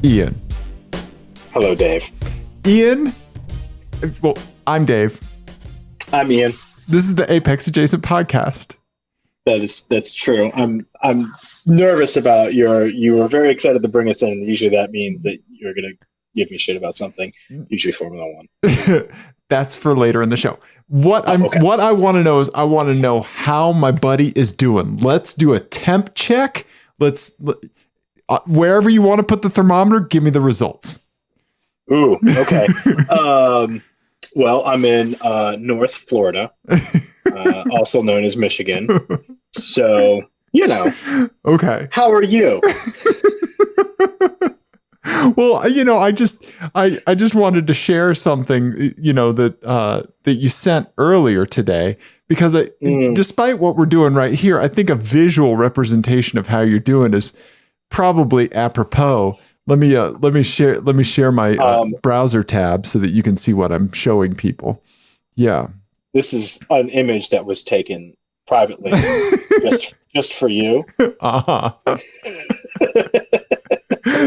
Ian. Hello, Dave. Ian? Well, I'm Dave. I'm Ian. This is the Apex Adjacent podcast. That's true. I'm nervous about you were very excited to bring us in. Usually that means that you're gonna give me shit about something, usually Formula One. That's for later in the show. What I want to know is I want to know how my buddy is doing. Let's do a temp check. Wherever you want to put the thermometer, give me the results. Ooh, okay. Well, I'm in North Florida, also known as Michigan. So, Okay. How are you? Well, I just wanted to share something, that you sent earlier today, because despite what we're doing right here, I think a visual representation of how you're doing is probably apropos. Let me share my browser tab so that you can see what I'm showing people. Yeah. This is an image that was taken privately just for you. Uh-huh.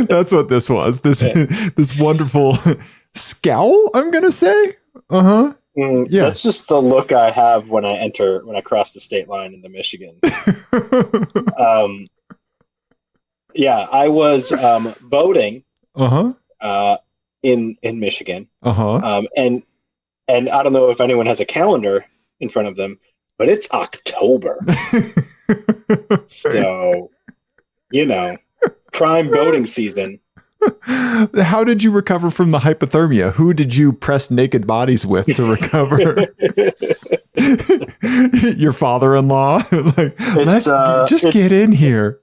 That's what this was. This wonderful scowl, I'm gonna say. Uh-huh. Yeah. That's just the look I have when I cross the state line into Michigan. Yeah, I was voting in Michigan. And I don't know if anyone has a calendar in front of them, but it's October. So, prime voting season. How did you recover from the hypothermia? Who did you press naked bodies with to recover? Your father-in-law? Let's just get in here.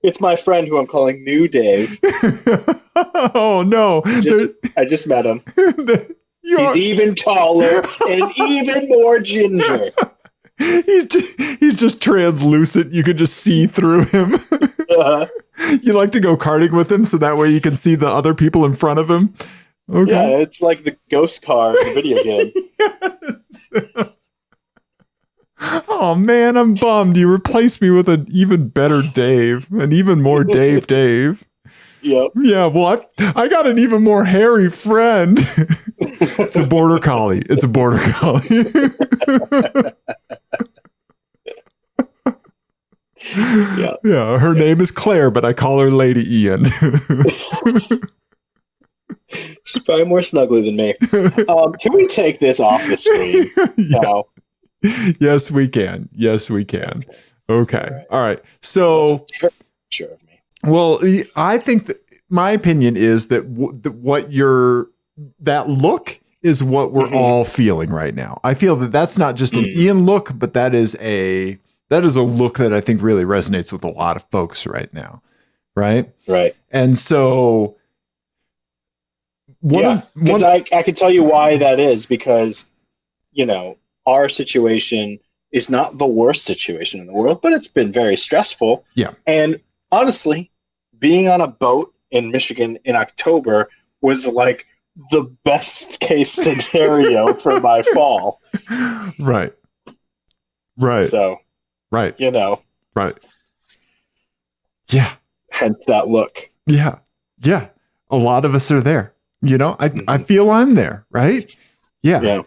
It's my friend who I'm calling New Dave. Oh, no. I just met him. He's even taller and even more ginger. He's just translucent. You could just see through him. You like to go karting with him so that way you can see the other people in front of him? Okay. Yeah, it's like the ghost car in the video game. Yes. Oh, man, I'm bummed. You replaced me with an even better Dave, an even more Dave. Yep. Yeah, well, I got an even more hairy friend. It's a border collie. Yeah, her name is Claire, but I call her Lady Ian. She's probably more snuggly than me. Can we take this off the screen now? Yes, we can. Okay. All right. So, sure of me. Well, I think that my opinion is that that look is what we're all feeling right now. I feel that that's not just an Ian look, but that is a look that I think really resonates with a lot of folks right now. Right. And so, I can tell you why that is, because, our situation is not the worst situation in the world, but it's been very stressful. Yeah. And honestly, being on a boat in Michigan in October was like the best case scenario for my fall. Right. So, right. Right. Yeah. Hence that look. Yeah. A lot of us are there. I feel I'm there. Right. Yeah.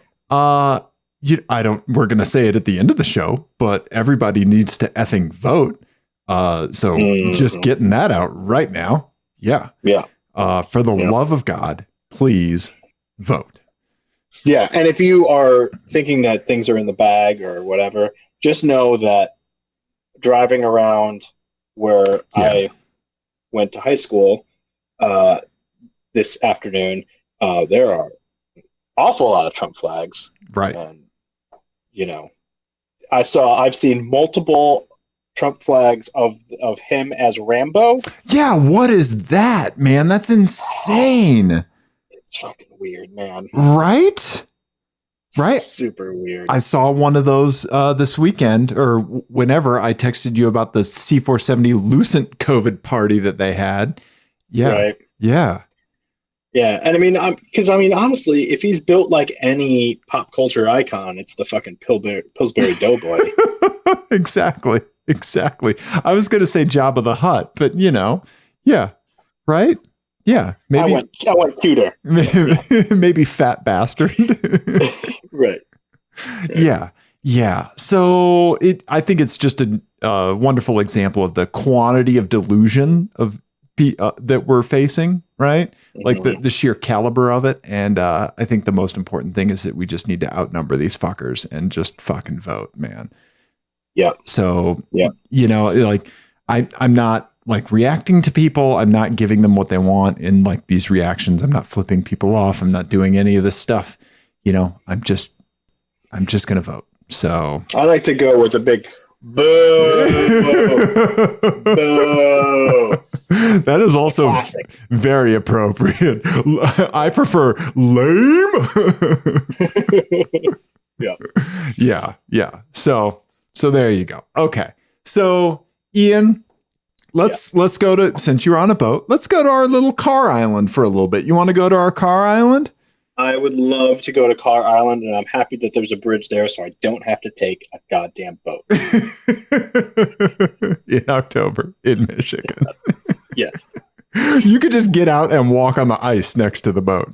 We're going to say it at the end of the show, but everybody needs to effing vote. So just getting that out right now. Yeah. For the love of God, please vote. Yeah. And if you are thinking that things are in the bag or whatever, just know that driving around where I went to high school this afternoon, there are an awful lot of Trump flags. Right. And, I've seen multiple Trump flags of him as Rambo. Yeah, what is that, man? That's insane. It's fucking weird, man. Right? Super weird. I saw one of those this weekend, or whenever I texted you about the C470 Lucent COVID party that they had. Yeah. Right. Yeah. Yeah, and honestly, if he's built like any pop culture icon, it's the fucking Pillsbury Doughboy. Exactly. I was going to say Jabba the Hutt, but yeah, right? Yeah, maybe I went cuter. maybe fat bastard. Right. Yeah. Yeah. So I think it's just a wonderful example of the quantity of delusion of that we're facing, right? Like the sheer caliber of it. And I think the most important thing is that we just need to outnumber these fuckers and just fucking vote, man. Yeah. So, yeah, like I'm not like reacting to people. I'm not giving them what they want in like these reactions. I'm not flipping people off. I'm not doing any of this stuff. I'm just going to vote. So I like to go with a big boo. Boo. That is also very appropriate. I prefer lame. Yeah. So there you go. Okay. So Ian, let's go to, since you're on a boat, let's go to our little car island for a little bit. You want to go to our car island? I would love to go to Car Island, and I'm happy that there's a bridge there, so I don't have to take a goddamn boat. In October in Michigan. Yes. You could just get out and walk on the ice next to the boat.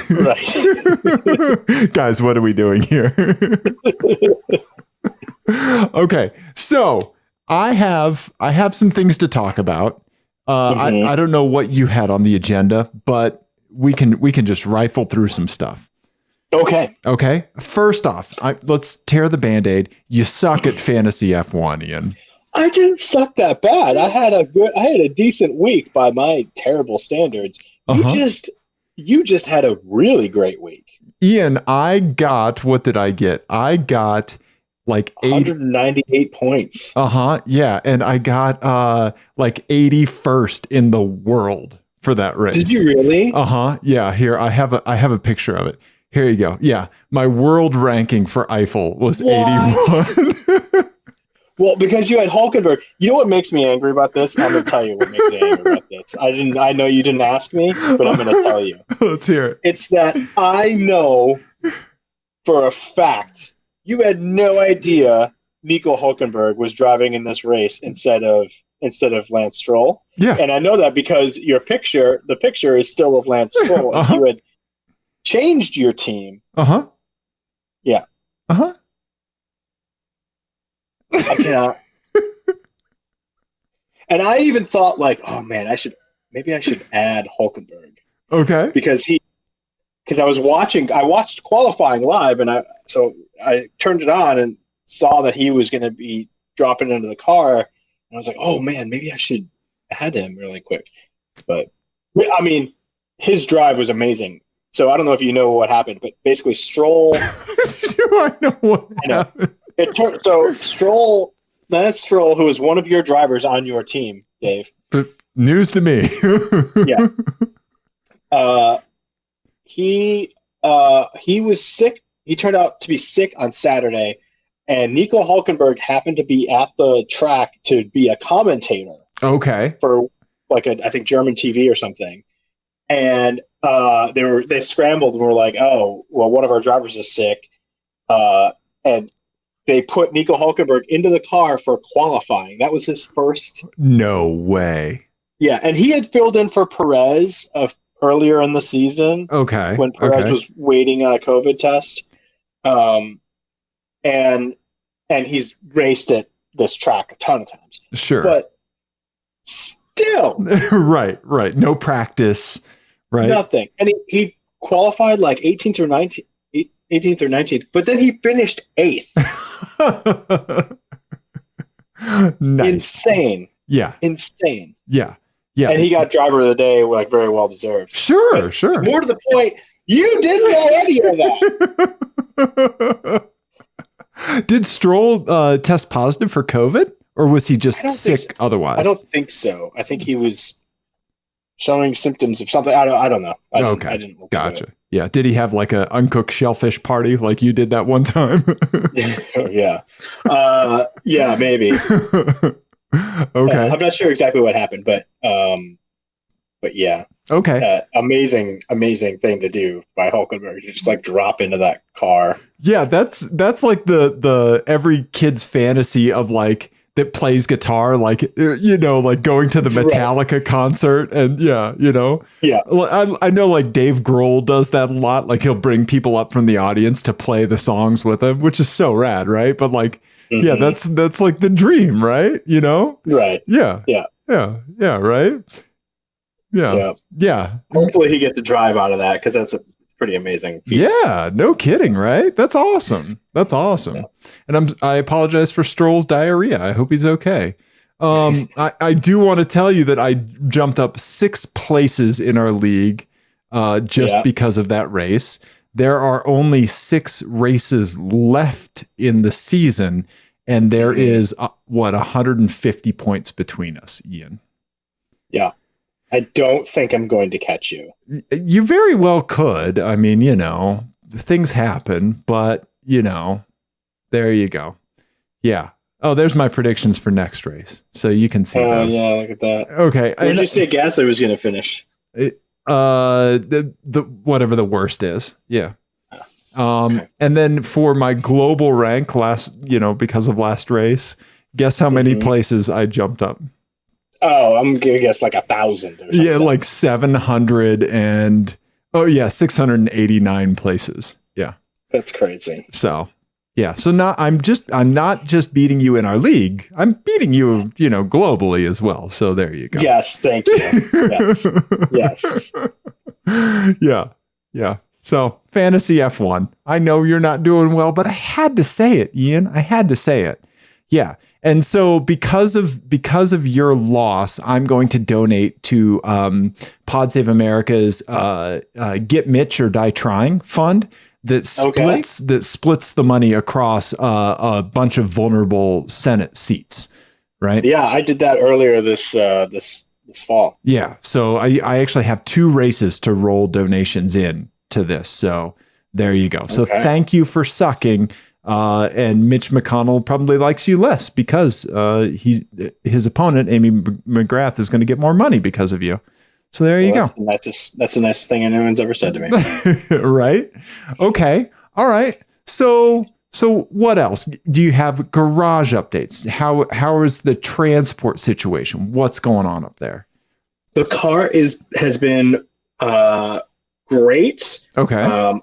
Right. Guys, what are we doing here? Okay, so I have some things to talk about. I don't know what you had on the agenda, but we can just rifle through some stuff. Okay. First off, let's tear the Band-Aid. You suck at fantasy F1, Ian. I didn't suck that bad. I had a decent week by my terrible standards. You just had a really great week. Ian, what did I get? I got like 198 points. Yeah, and I got like 81st in the world for that race. Did you really? Yeah, here I have a picture of it. Here you go. Yeah, my world ranking for Eiffel was 81. Well, because you had Hulkenberg. You know what makes me angry about this? I'm going to tell you what makes me angry about this. I know you didn't ask me, but I'm going to tell you. Let's hear it. It's that I know for a fact you had no idea Nico Hulkenberg was driving in this race instead of Lance Stroll. Yeah. And I know that because the picture is still of Lance Stroll. And you had changed your team. Yeah. I cannot. And I even thought like, oh man, I should add Hulkenberg. Okay. Because I watched qualifying live, and I turned it on and saw that he was going to be dropping into the car, and I was like, oh man, maybe I should add him really quick. But I mean, his drive was amazing. So I don't know if you know what happened, but basically Stroll. Do I know what happened? Lance Stroll, who was one of your drivers on your team, Dave. But news to me. Yeah. He was sick. He turned out to be sick on Saturday, and Nico Hulkenberg happened to be at the track to be a commentator. Okay. For like I think German TV or something. And they scrambled and were like, oh, well, one of our drivers is sick. And they put Nico Hulkenberg into the car for qualifying. That was his first. No way. Yeah, and he had filled in for Perez earlier in the season. Okay. When Perez was waiting on a COVID test. And he's raced at this track a ton of times. Sure. But still. Right. No practice. Right. Nothing. And he qualified like 18th or 19th, but then he finished 8th. Nice. Insane. Yeah. Insane. Yeah. And he got driver of the day, like very well deserved. Sure. More to the point, you didn't know any of that. Did Stroll test positive for COVID, or was he just sick otherwise? I don't think so. I think he was showing symptoms of something. I don't know. I didn't gotcha. Yeah. Did he have like an uncooked shellfish party like you did that one time? Yeah. Yeah, maybe. Okay. I'm not sure exactly what happened, but yeah. Okay. Amazing thing to do by Hulkenberg. You just like drop into that car. Yeah, that's like the every kid's fantasy of like that plays guitar, like, like going to the Metallica concert. And yeah. Yeah. I know like Dave Grohl does that a lot. Like he'll bring people up from the audience to play the songs with him, which is so rad. Right. But like, yeah, that's like the dream, right? Right. Yeah. Yeah. Yeah. Yeah. Right. Yeah. Yeah. Hopefully he gets to drive out of that, because that's a pretty amazing feat. Yeah, no kidding, right? That's awesome. That's awesome. Yeah. And I apologize for Stroll's diarrhea. I hope he's okay. I do want to tell you that I jumped up 6 places in our league just because of that race. There are only 6 races left in the season, and there is 150 points between us, Ian. Yeah. I don't think I'm going to catch you. You very well could. I mean, things happen, but there you go. Yeah. Oh, there's my predictions for next race. So you can see those. Yeah, look at that. Okay. Where did you say Gasly was going to finish? The whatever the worst is. Yeah. Okay. And then for my global rank because of last race, guess how many places I jumped up? Oh, I'm gonna guess like 1,000. Yeah, like 700 and 689 places. Yeah, that's crazy. So yeah, so now I'm not just beating you in our league. I'm beating you, globally as well. So there you go. Yes, thank you. Yes. Yeah. So fantasy F1. I know you're not doing well, but I had to say it, Ian. I had to say it. Yeah. And so because of your loss, I'm going to donate to Pod Save America's Get Mitch or Die Trying fund that splits the money across a bunch of vulnerable Senate seats. Right? Yeah, I did that earlier this fall. Yeah. So I actually have 2 races to roll donations in to this. So there you go. So thank you for sucking. And Mitch McConnell probably likes you less because his opponent, Amy McGrath, is going to get more money because of you. So there you go. That's the nicest thing anyone's ever said to me. Right? Okay. All right. So what else? Do you have garage updates? How is the transport situation? What's going on up there? The car has been great. Okay.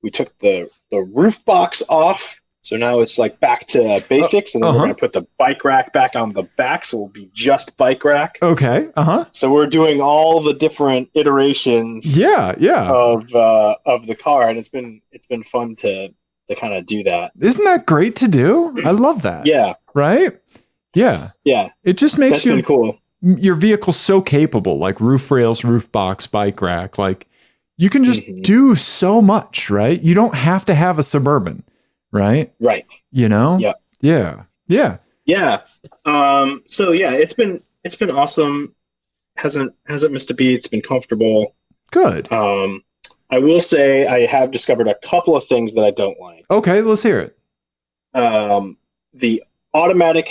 We took the roof box off, so now it's like back to basics, and then we're going to put the bike rack back on the back, so it'll be just bike rack. Okay. So we're doing all the different iterations. Yeah. Of the car, and it's been fun to kind of do that. Isn't that great to do? I love that. Yeah. Right. Yeah. Yeah. It just makes cool. Your vehicle so capable, like roof rails, roof box, bike rack, like. You can just do so much, right? You don't have to have a Suburban, right? Right. Yep. Yeah. So yeah, it's been awesome. Hasn't missed a beat. It's been comfortable. Good. I will say I have discovered a couple of things that I don't like. Okay, let's hear it. The automatic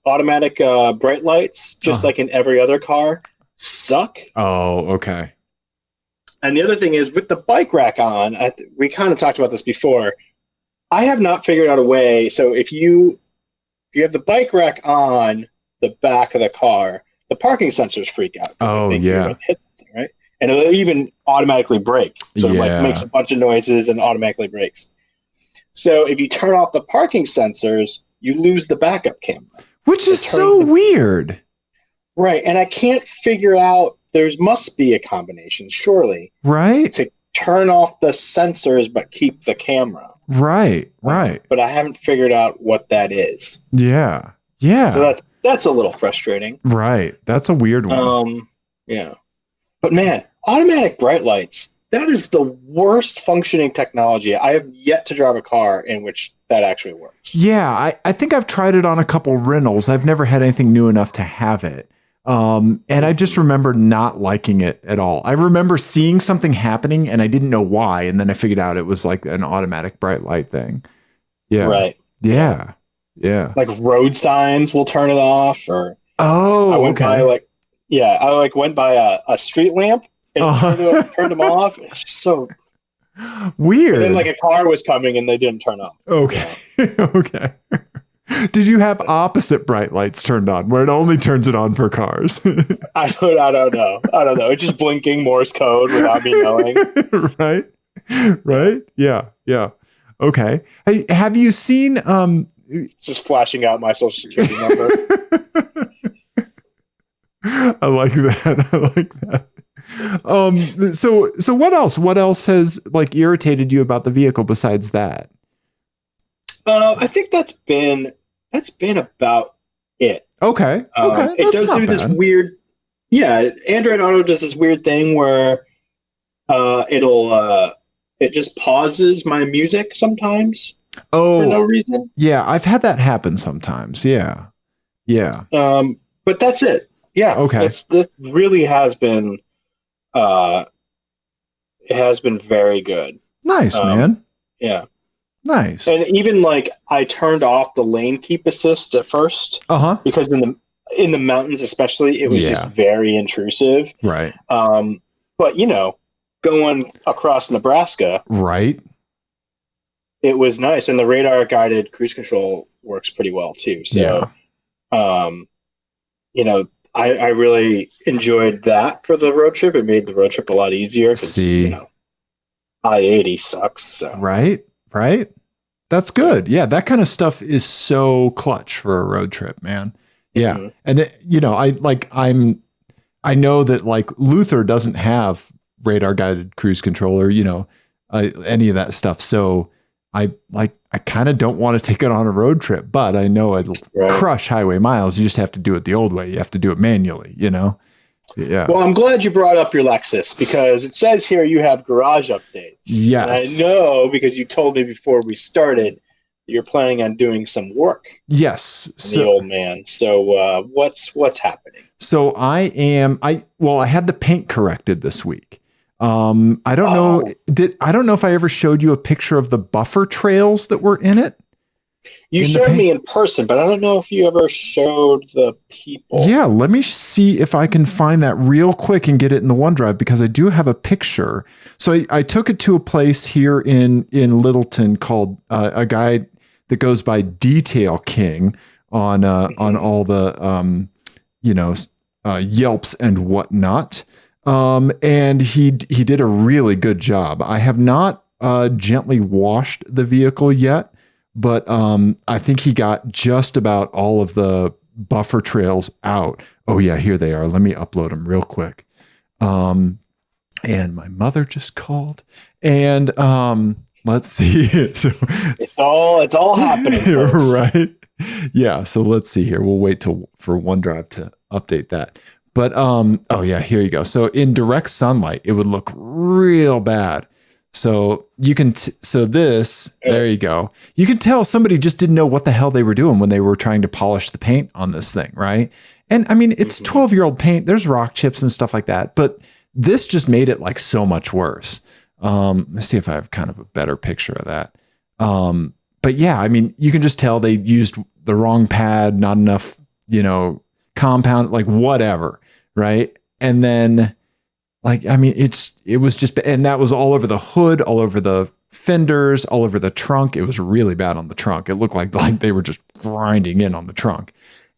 bright lights, just like in every other car, suck. Oh, okay. And the other thing is, with the bike rack on, we kind of talked about this before. I have not figured out a way. So if you have the bike rack on the back of the car, the parking sensors freak out. Oh, yeah. Hit something, right? And it'll even automatically brake. So it makes a bunch of noises and automatically brakes. So if you turn off the parking sensors, you lose the backup camera. Which is so weird. Right. And I can't figure out. There must be a combination, surely. Right. To turn off the sensors but keep the camera. Right. But I haven't figured out what that is. Yeah. So that's a little frustrating. Right. That's a weird one. Yeah. But man, automatic bright lights, that is the worst functioning technology. I have yet to drive a car in which that actually works. Yeah. I think I've tried it on a couple rentals. I've never had anything new enough to have it. And I just remember not liking it at all. I remember seeing something happening and I didn't know why. And then I figured out it was like an automatic bright light thing. Yeah. Right. Yeah. Like road signs will turn it off, or I went by went by a street lamp and turned them off. It's just so weird. And then like a car was coming and they didn't turn off. Okay. Okay. Did you have opposite bright lights turned on where it only turns it on for cars? I don't know. I don't know. It's just blinking Morse code without me knowing. Right. Right. Yeah. Yeah. Okay. Hey, have you seen, It's just flashing out my social security number. I like that. I like that. So what else has like irritated you about the vehicle besides that? I think that's been about it. Okay. Okay. It That's does not do this bad. weird, yeah. Android Auto does this weird thing where it just pauses my music sometimes for no Oh, reason. yeah. I've had that happen sometimes. Yeah. Yeah. But that's it. Yeah, Okay. this really has been uh, it has been very good. Nice, Um, man. yeah, Nice. and even like I turned off the lane keep assist at first Uh-huh. because in the mountains especially it was just Yeah. very intrusive. Right. But going across Nebraska, Right. it was nice, and the radar guided cruise control works pretty well too. Yeah. So, um, I really enjoyed that for the road trip. It made the road trip a lot easier because See. I-80 sucks. So Right. Right. That's good. Yeah, that kind of stuff is so clutch for a road trip, man. Yeah. mhm. And I know that like Luther doesn't have radar guided cruise controller, any of that stuff. So I kind of don't want to take it on a road trip, but I know it'll Right. crush highway miles. You just have to do it the old way. You have to do it manually, Yeah. Well, I'm glad you brought up your Lexus because it says here you have garage updates. Yes. And I know because you told me before we started you're planning on doing some work Yes. on the old man. So what's happening? So I had the paint corrected this week. I don't know. I don't know if I ever showed you a picture of the buffer trails that were in it. You in the showed paint? me in person, but I don't know if you ever showed the people. Yeah, let me see if I can find that real quick and get it in the OneDrive because I do have a picture. So I took it to a place here in Littleton called a guy that goes by Detail King on all the Yelps and whatnot. And he did a really good job. I have not gently washed the vehicle yet, but I think he got just about all of the buffer trails out. Oh yeah, here they are. Let me upload them real quick. And my mother just called, and let's see. So it's all happening, folks. Right? Yeah. So let's see here. We'll wait for OneDrive to update that. But oh yeah, here you go. So in direct sunlight, it would look real bad. So you can there you go. You can tell somebody just didn't know what the hell they were doing when they were trying to polish the paint on this thing, right? And I mean, it's 12-year-old paint. There's rock chips and stuff like that, but this just made it like so much worse. Let's see if I have kind of a better picture of that. But yeah, I mean, you can just tell they used the wrong pad, not enough, compound, like whatever, right? And then like, I mean, it was just, and that was all over the hood, all over the fenders, all over the trunk. It was really bad on the trunk. It looked like they were just grinding in on the trunk.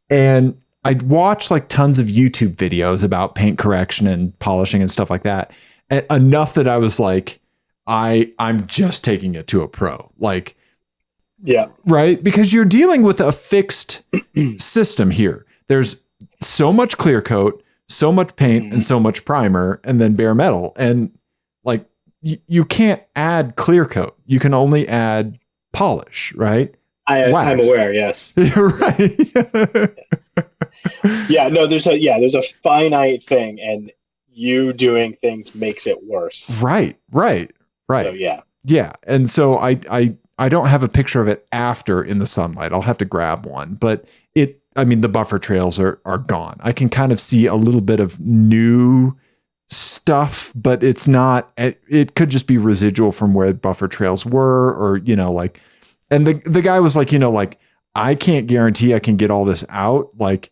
And I'd watched like tons of YouTube videos about paint correction and polishing and stuff like that. And enough that I was like, I'm just taking it to a pro. Like, yeah, right? Because you're dealing with a fixed system here. There's so much clear coat, so much paint, and so much primer, and then bare metal. And like you can't add clear coat. You can only add polish, right? I'm aware. Yes. Right. Yeah. No. There's a finite thing, and you doing things makes it worse. Right. So, yeah. And so I don't have a picture of it after in the sunlight. I'll have to grab one, but the buffer trails are gone. I can kind of see a little bit of new stuff, but it's not, it could just be residual from where buffer trails were, or, and the guy was like, I can't guarantee I can get all this out. Like,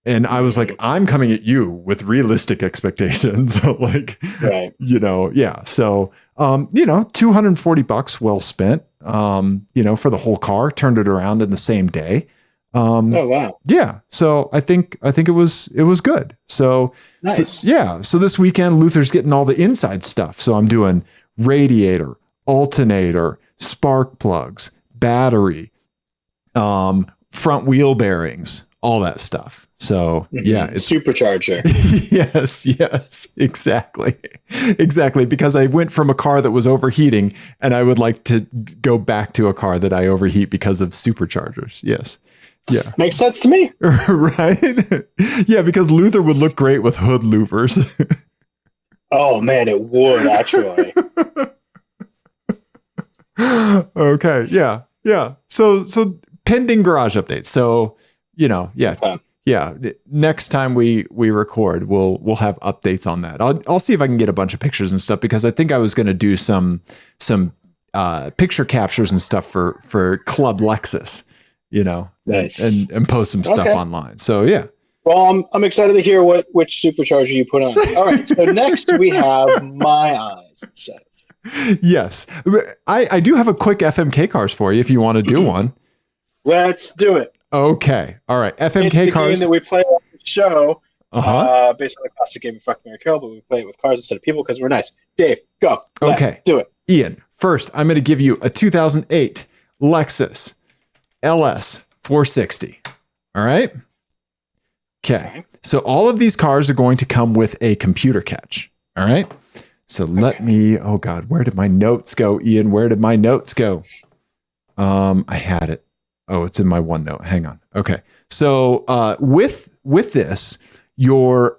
and I was like, I'm coming at you with realistic expectations. Like, right. Yeah. So, $240 well spent, for the whole car, turned it around in the same day. Oh wow. Yeah. So I think it was good. So, Nice. so this weekend Luther's getting all the inside stuff. So I'm doing radiator, alternator, spark plugs, battery, front wheel bearings, all that stuff. So yeah, it's supercharger. yes, exactly. Because I went from a car that was overheating, and I would like to go back to a car that I overheat because of superchargers. Yes, yeah, makes sense to me. Right? Yeah, because Luther would look great with hood louvers. Oh man, it would actually. Okay, yeah. So pending garage updates. So okay. Yeah. Next time we record, we'll have updates on that. I'll see if I can get a bunch of pictures and stuff, because I think I was going to do some picture captures and stuff for Club Lexus, nice. and post some stuff online. So yeah. Well, I'm excited to hear which supercharger you put on. All right. So next we have My Eyes. It says. Yes, I do have a quick FMK cars for you if you want to do one. Let's do it. Okay. All right. FMK it's the cars. game that we play on the show, based on the classic game of Fuck, Marry, Kill, but we play it with cars instead of people because we're nice. Dave, go. Okay. Do it. Ian, first, I'm going to give you a 2008 Lexus LS 460. All right. Okay. So all of these cars are going to come with a computer catch. All right. So let me, oh God, where did my notes go, Ian? Where did my notes go? I had it. Oh, it's in my OneNote. Hang on. Okay. So with this, your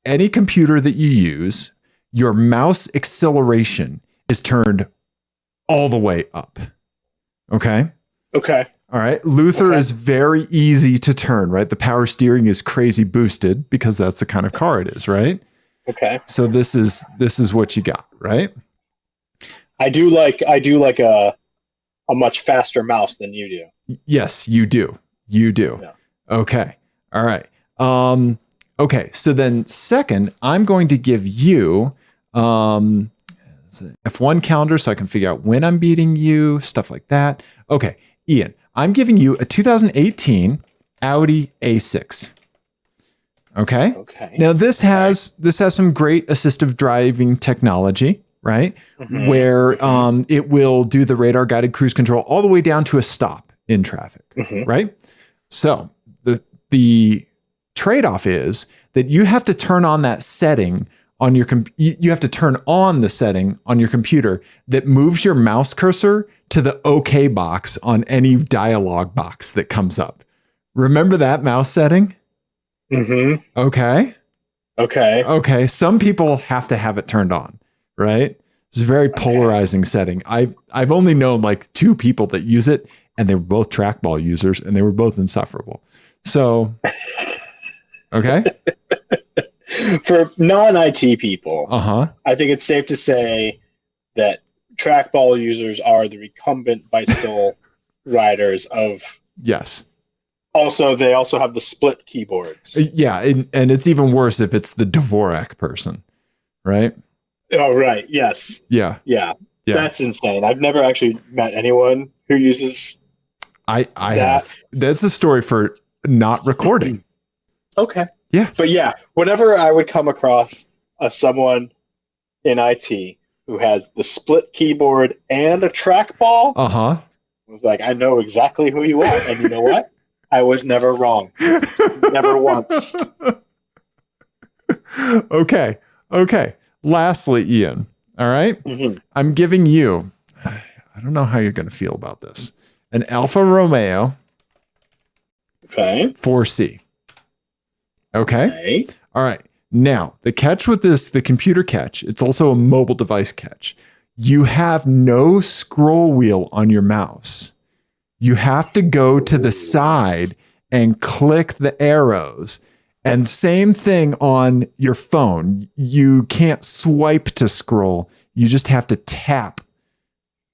any computer that you use, your mouse acceleration is turned all the way up. Okay. Okay. All right. Luther is very easy to turn, right? The power steering is crazy boosted because that's the kind of car it is, right? Okay. So this is what you got, right? I do like a much faster mouse than you do. Yes, you do. You do. Yeah. Okay. All right. Okay. So then second, I'm going to give you F1 calendar so I can figure out when I'm beating you, stuff like that. Okay. Ian, I'm giving you a 2018 Audi A6. Okay. Okay. Now this has some great assistive driving technology, right? Mm-hmm. Where it will do the radar guided cruise control all the way down to a stop in traffic, right? So the trade-off is that you have to turn on that setting on your you have to turn on the setting on your computer that moves your mouse cursor to the OK box on any dialog box that comes up. Remember that mouse setting? Mm-hmm. Okay. Okay. Some people have to have it turned on, right? It's a very polarizing setting. I've only known like 2 people that use it, and they were both trackball users, and they were both insufferable. So, okay. For non-IT people, I think it's safe to say that trackball users are the recumbent bicycle riders of. Yes. Also, they also have the split keyboards. Yeah, and it's even worse if it's the Dvorak person, right? Oh, right. Yes. Yeah. That's insane. I've never actually met anyone who uses. I have. That's a story for not recording. Okay. Yeah. But yeah, whenever I would come across someone in IT who has the split keyboard and a trackball, I was like, I know exactly who you are, and you know what? I was never wrong. Never once. Okay. Lastly, Ian. All right. Mm-hmm. I'm giving you, I don't know how you're going to feel about this, an Alfa Romeo 4C. Okay. All right. Now, the catch with this, the computer catch, it's also a mobile device catch. You have no scroll wheel on your mouse. You have to go to the side and click the arrows. And same thing on your phone. You can't swipe to scroll. You just have to tap,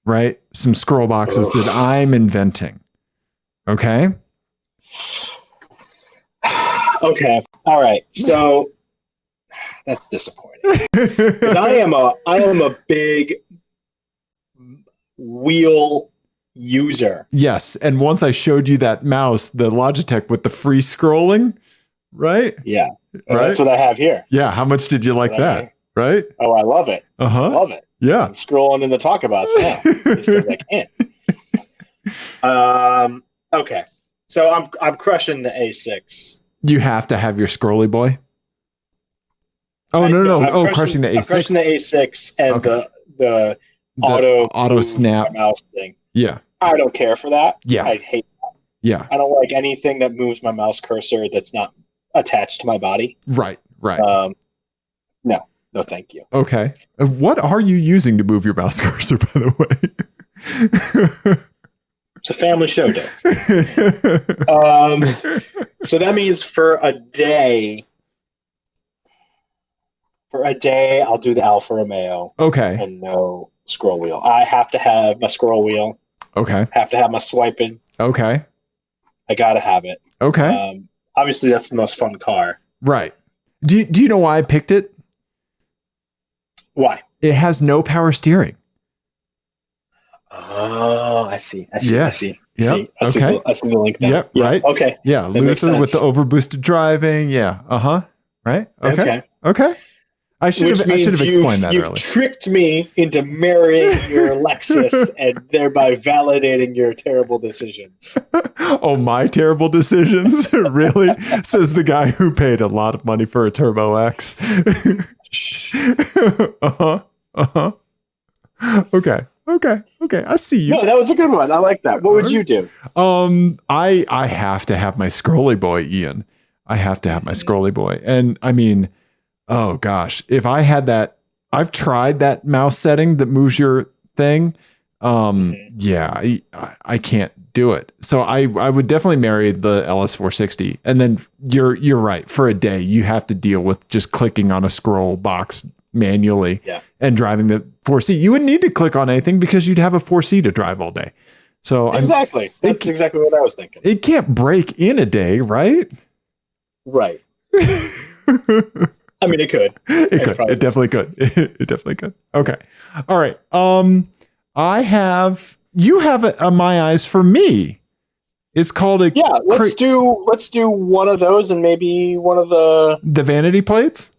right? Some scroll boxes that I'm inventing. Okay? Okay. All right. So that's disappointing. Because I am a big wheel user. Yes. And once I showed you that mouse, the Logitech with the free scrolling, right? Yeah. And Right. that's what I have here. Yeah. How much did you like that? Right. Oh, I love it. Uh-huh. I love it. Yeah. I'm scrolling in the talk about now just because I can. Okay. So I'm crushing the A6. You have to have your scrolly boy. Oh, no. Oh, crushing the A6. I'm crushing the A6 and Okay. the auto snap mouse thing. Yeah. I don't care for that. Yeah. I hate that. Yeah. I don't like anything that moves my mouse cursor that's not attached to my body. Right. No, thank you. Okay. What are you using to move your mouse cursor, by the way? It's a family show day. So that means for a day, I'll do the Alfa Romeo. Okay. And no scroll wheel. I have to have my scroll wheel. Okay. Have to have my swiping. Okay. I gotta have it. Okay. Obviously, that's the most fun car. Right. Do you know why I picked it? Why? It has no power steering. Oh, I see. Yeah. I see Okay. the link there. Yep. Yeah, right. Okay. Yeah. That makes Luther with the sense. overboosted driving. Yeah. Right. Okay. I should have explained that you earlier. Tricked me into marrying your Lexus and thereby validating your terrible decisions. Oh, my terrible decisions? Really? Says the guy who paid a lot of money for a Turbo X. Okay. I see you. No, that was a good one. I like that. What would you do? I have to have my scrolly boy, Ian. I have to have my scrolly boy. And I mean, oh gosh, if I had that, I've tried that mouse setting that moves your thing. Yeah, I can't do it. So I would definitely marry the LS460. And then you're right. For a day, you have to deal with just clicking on a scroll box manually and driving the 4C. You wouldn't need to click on anything because you'd have a 4C to drive all day. So exactly. That's exactly what I was thinking. It can't break in a day, right? Right. I mean, it could. It definitely could. It definitely could. Okay. All right. You have a My Eyes for Me. It's called a Let's do one of those and maybe one of the vanity plates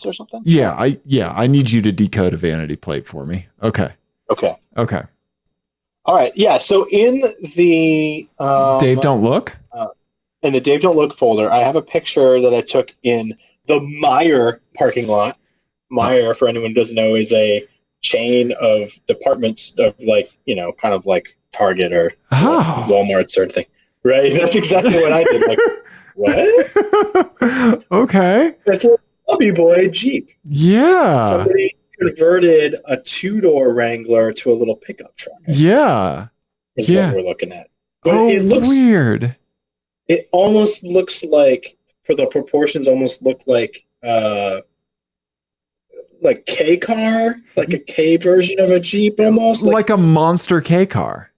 or something. I need you to decode a vanity plate for me. Okay. All right. Yeah. So in the Dave Don't Look. In the Dave Don't Look folder, I have a picture that I took in the Meijer parking lot. Meijer, for anyone who doesn't know, is a chain of departments of kind of like Target or Walmart sort of thing. Right? That's exactly what I did. Like, what? Okay. That's a Hobby Boy Jeep. Yeah. Somebody converted a two-door Wrangler to a little pickup truck. Yeah. Is what we're looking at. But it looks weird. It almost looks like, for the proportions, almost look like K car, like a K version of a Jeep, almost like a monster K car.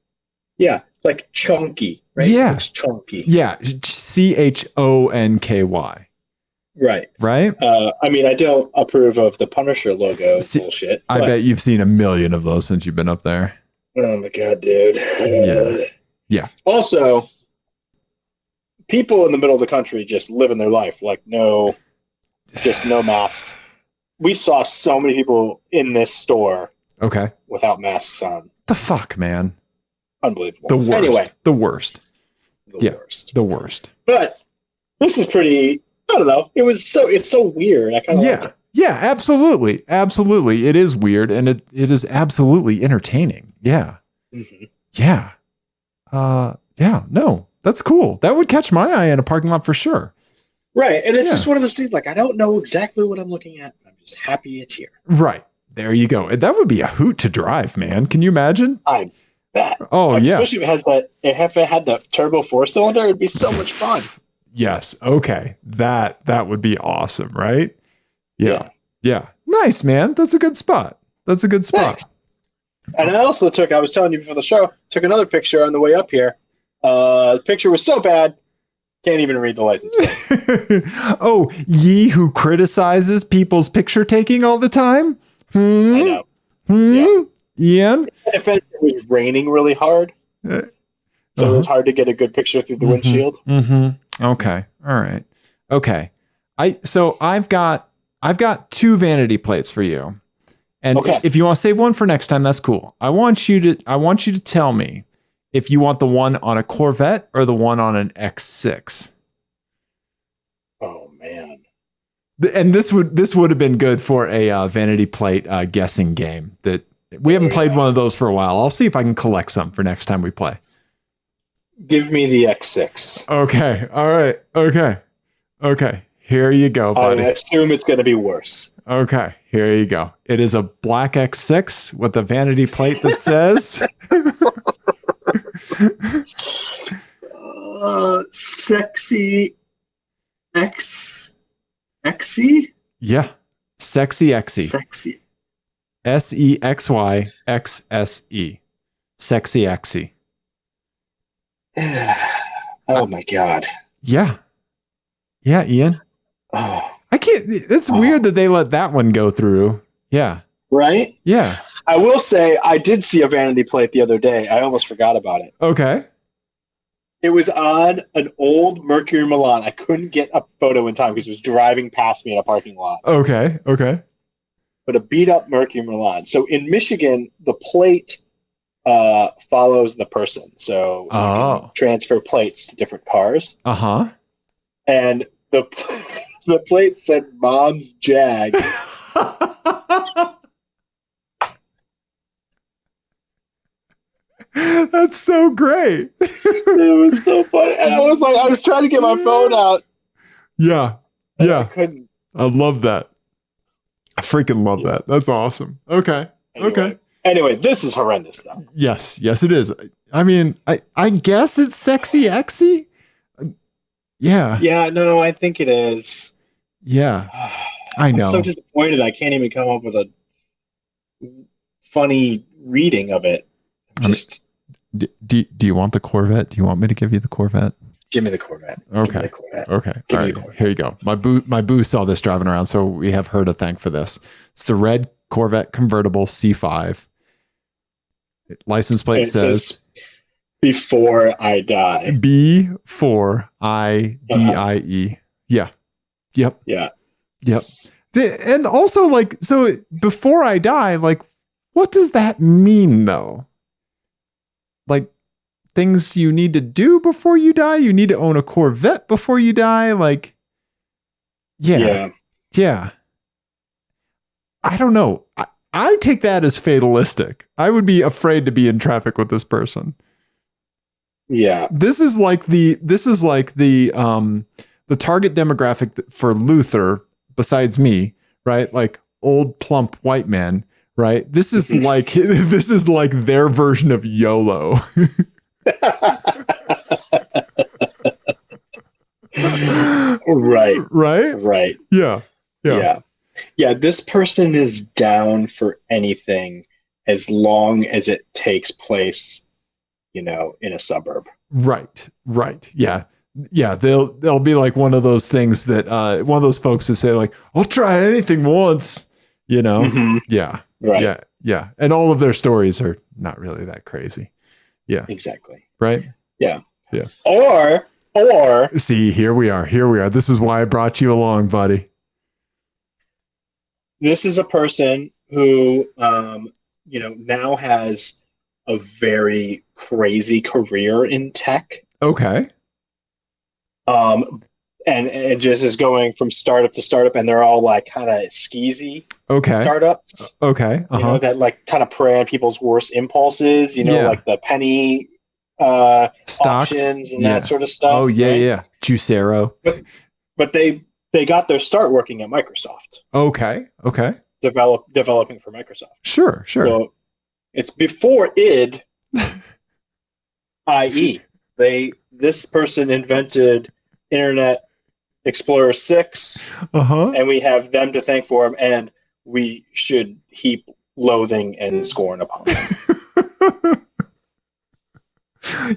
Yeah, like chunky, right? Yeah, it looks chunky. Yeah, CHONKY. Right. I mean, I don't approve of the Punisher logo bullshit. I bet you've seen a million of those since you've been up there. Oh my god, dude. Yeah. Also, people in the middle of the country just living their life, like no masks. We saw so many people in this store without masks on. The fuck, man. Unbelievable. The worst. Anyway. The worst. The worst. But this is pretty, I don't know. It's so weird. I kind of like it. Yeah, absolutely. Absolutely. It is weird and it is absolutely entertaining. Yeah. Mm-hmm. Yeah. No, that's cool. That would catch my eye in a parking lot for sure. Right. And it's just one of those things, like, I don't know exactly what I'm looking at. I'm just happy it's here. Right. There you go. That would be a hoot to drive, man. Can you imagine? I bet. Oh, yeah. Especially if it had the turbo 4-cylinder, it'd be so much fun. Yes. Okay. That would be awesome, right? Yeah. Nice, man. That's a good spot. Thanks. And I also I was telling you before the show, took another picture on the way up here. The picture was so bad, can't even read the license plate. Oh, ye who criticizes people's picture taking all the time? I know. Ian? If it was raining really hard, Uh, so it uh-huh. was hard to get a good picture through the windshield. Okay. All right. Okay. So I've got two vanity plates for you. And Okay. if you want to save one for next time, that's cool. I want you to tell me if you want the one on a Corvette or the one on an X6. Oh man. And this would have been good for a vanity plate guessing game that we haven't played one of those for a while. I'll see if I can collect some for next time we play. Give me the X6. Okay. All right. Okay. Okay. Here you go, I buddy. assume it's going to be worse. Okay. Here you go. It is a black X6 with a vanity plate that says Sexy XC? yeah, sexy Xy. Sexy. SEXYXSE. Sexy Xy. Oh my God. Yeah. Yeah, Ian. Oh. I can't. It's weird that they let that one go through. Yeah. Right? Yeah. I will say I did see a vanity plate the other day. I almost forgot about it. Okay. It was on an old Mercury Milan. I couldn't get a photo in time because it was driving past me in a parking lot. Okay. Okay. But a beat up Mercury Milan. So in Michigan, the plate follows the person. So you can transfer plates to different cars. Uh-huh. And the the plate said Mom's Jag. That's so great. It was so funny. And I was trying to get my phone out. Yeah. And Yeah. I couldn't. I love that. I freaking love that. That's awesome. Okay. Okay. Anyway, this is horrendous though. Yes. Yes, it is. I mean, I guess it's sexy Xy. Yeah. Yeah, no, I think it is. Yeah. I know. I'm so disappointed I can't even come up with a funny reading of it. Just do you want the Corvette? Do you want me to give you the Corvette? give me the Corvette. Okay. The Corvette. Okay. All right. Here you go. My boo saw this driving around, so we have her to thank for this. It's a red Corvette convertible C5. License plate says "Before I die." B4IDIE. Yeah. Yep. Yeah. Yep. And also, like, so before I die, like, what does that mean though? Like, things you need to do before you die? You need to own a Corvette before you die? Like, yeah. I don't know. I take that as fatalistic. I would be afraid to be in traffic with this person. Yeah. This is like the target demographic for Luther, besides me, right? Like old plump white men, right? This is like their version of YOLO. Right? Yeah. This person is down for anything as long as it takes place, in a suburb. Right. Yeah. They'll be like one of those things that one of those folks that say like, I'll try anything once, Mm-hmm. Yeah. Right. Yeah. And all of their stories are not really that crazy. Yeah. Exactly. Right. Yeah. Or see, here we are. This is why I brought you along, buddy. This is a person who, now has a very crazy career in tech. Okay. And just is going from startup to startup, and they're all like kind of skeezy startups. Okay. Uh-huh. That like kind of prey on people's worst impulses, like the penny stocks auctions and that sort of stuff. Oh, yeah, right? Yeah. Juicero. But they got their start working at Microsoft. Okay. Developing for Microsoft. Sure. So it's before id, i.e. this person invented Internet Explorer 6, and we have them to thank for him, and we should heap loathing and scorn upon them.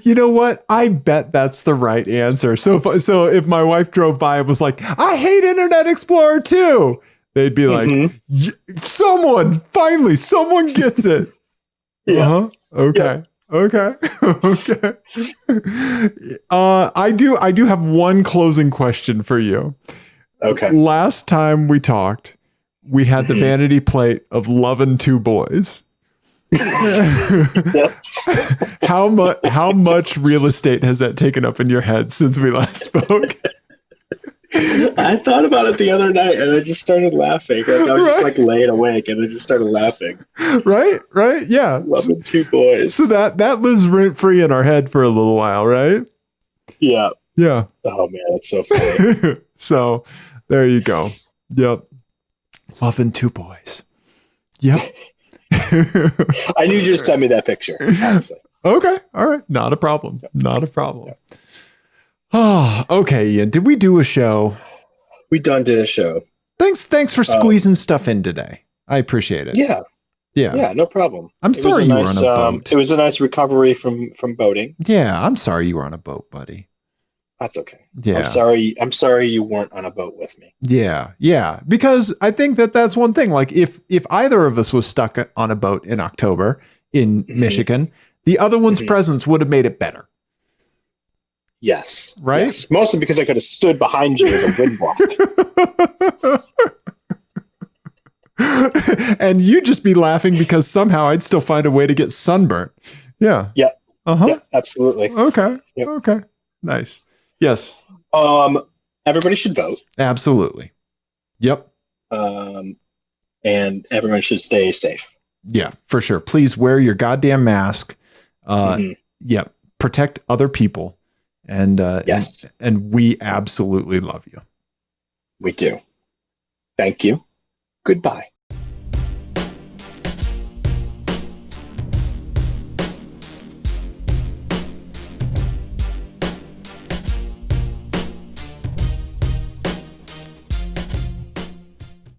You know what? I bet that's the right answer. So if my wife drove by and was like, I hate Internet Explorer 2, they'd be like, someone gets it. Yeah. Uh-huh. Okay. Yep. Okay. Okay. I do have one closing question for you. Okay. Last time we talked, we had the Mhm. vanity plate of loving two boys. Yes. How much real estate has that taken up in your head since we last spoke? I thought about it the other night and I just started laughing. Like I was just Right? like laying awake and I just started laughing. Right? Right? Yeah. Loving two So boys. that lives rent free in our head for a little while, right? Yeah. Yeah. Oh man, that's so funny. So there you go. Yep. Loving two boys. Yep. I need you to send me that picture, honestly. Okay. All right. Not a problem. Yep. Not a problem. Yep. Oh, okay, Ian. Did we do a show? We done did a show. Thanks for Um, squeezing stuff in today. I appreciate it. yeah, Yeah. yeah, no problem. I'm It was sorry a you were on nice a boat. it was a nice recovery from boating. Yeah, I'm sorry you were on a boat, buddy. That's okay. Yeah. I'm sorry you weren't on a boat with me. Yeah. Yeah, because I think that's one thing. Like if either of us was stuck on a boat in October in Mhm. Michigan, the other one's Mhm. presence would have made it better, Yes. right? Yes. Mostly because I could have stood behind you as a wind block. And you'd just be laughing because somehow I'd still find a way to get sunburnt. Yeah. Yep. Uh-huh. Yep, absolutely. Okay. Yep. Okay. Nice. Yes. Everybody should vote. Absolutely. Yep. And everyone should stay safe. Yeah, for sure. Please wear your goddamn mask. Mhm. Yep. Protect other people. And Yes. and we absolutely love you. We do. Thank you. Goodbye.